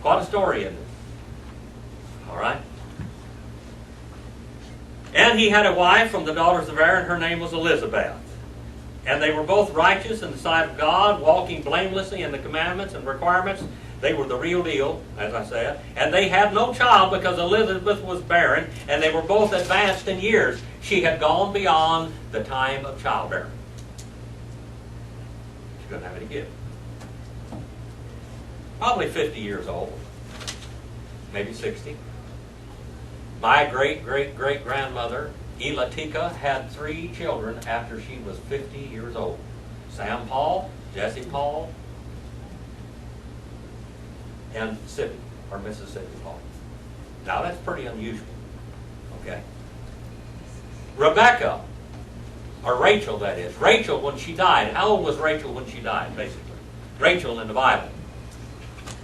Quite a story in it. All right? And he had a wife from the daughters of Aaron. Her name was Elizabeth. And they were both righteous in the sight of God, walking blamelessly in the commandments and requirements. They were the real deal, as I said. And they had no child because Elizabeth was barren, and they were both advanced in years. She had gone beyond the time of childbearing. She couldn't have any kids. Probably 50 years old, maybe 60. My great-great-great-grandmother, Elatika, had 3 children after she was 50 years old. Sam Paul, Jesse Paul, and Sippy, or Mississippi Paul. Now that's pretty unusual, okay? Rebecca, or Rachel that is. Rachel when she died. How old was Rachel when she died, basically? Rachel in the Bible.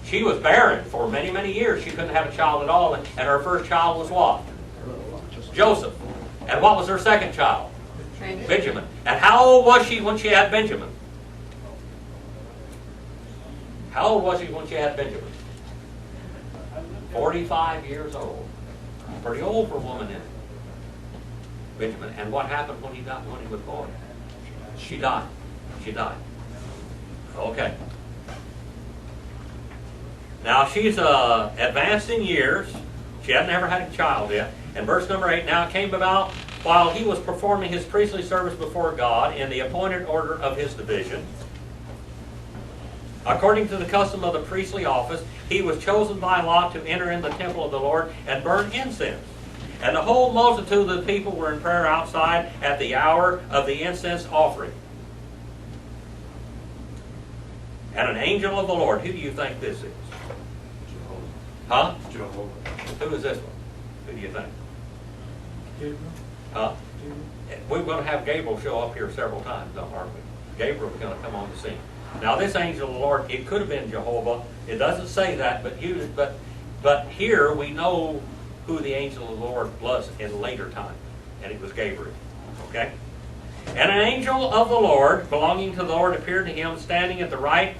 She was barren for many, many years. She couldn't have a child at all, and her first child was what? Joseph. And what was her second child? Benjamin. And how old was she when she had Benjamin? How old was she when she had Benjamin? 45 years old. Pretty old for a woman in Benjamin. And what happened when he died, when he was born? She died. She died. Okay. Now she's advanced in years. She hadn't ever had a child yet. And verse number 8, now it came about while he was performing his priestly service before God in the appointed order of his division. According to the custom of the priestly office, he was chosen by lot to enter in the temple of the Lord and burn incense. And the whole multitude of the people were in prayer outside at the hour of the incense offering. And an angel of the Lord, who do you think this is? Huh? Jehovah. Who is this one? Who do you think? Gabriel? Huh? We're going to have Gabriel show up here several times, aren't we? Gabriel's going to come on the scene. Now this angel of the Lord, it could have been Jehovah. It doesn't say that, but here we know who the angel of the Lord was in later time, and it was Gabriel. Okay? And an angel of the Lord, belonging to the Lord, appeared to him, standing at the right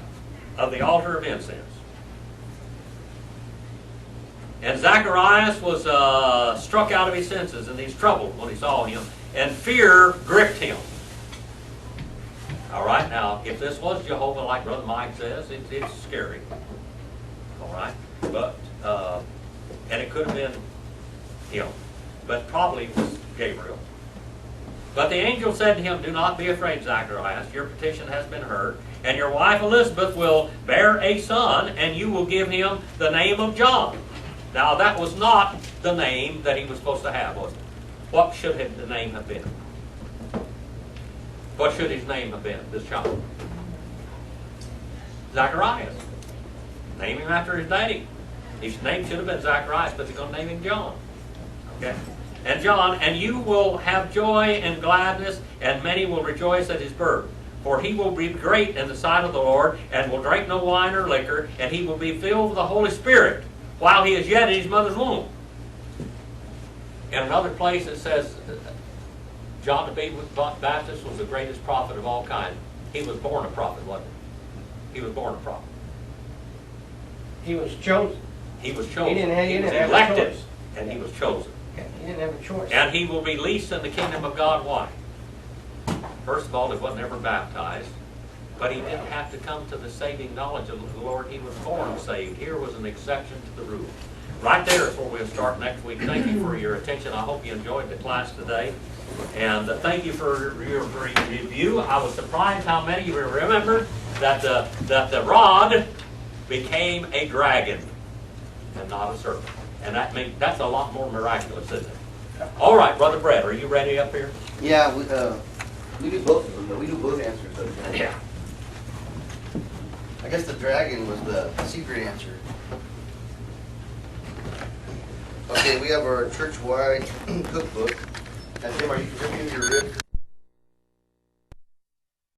of the altar of incense. And Zacharias was struck out of his senses, and he's troubled when he saw him, and fear gripped him. All right, now, if this was Jehovah, like Brother Mike says, it's scary. All right, but, and it could have been him, but probably it was Gabriel. But the angel said to him, do not be afraid, Zacharias, your petition has been heard, and your wife Elizabeth will bear a son, and you will give him the name of John. Now, that was not the name that he was supposed to have, was it? What should the name have been? What should his name have been, this child? Zacharias. Name him after his daddy. His name should have been Zacharias, but they're going to name him John. Okay? And John, and you will have joy and gladness, and many will rejoice at his birth. For he will be great in the sight of the Lord, and will drink no wine or liquor, and he will be filled with the Holy Spirit while he is yet in his mother's womb. In another place it says, John the Baptist was the greatest prophet of all kind. He was born a prophet, wasn't he? He was born a prophet. He was chosen. He was chosen. He didn't was have a elected, choice. and he was chosen. He didn't have a choice. And he will be least in the kingdom of God. Why? First of all, he wasn't ever baptized, but he didn't have to come to the saving knowledge of the Lord. He was born saved. Here was an exception to the rule. Right there is where we'll start next week. Thank you for your attention. I hope you enjoyed the class today. And thank you for your review. I was surprised how many of you remembered that the rod became a dragon and not a serpent. And that's a lot more miraculous, isn't it? All right, Brother Brett, are you ready up here? Yeah, we do both of them, but we do both answers. Okay? Yeah. I guess the dragon was the secret answer. Okay, we have our church-wide cookbook. And Tim, are you contributing your rib?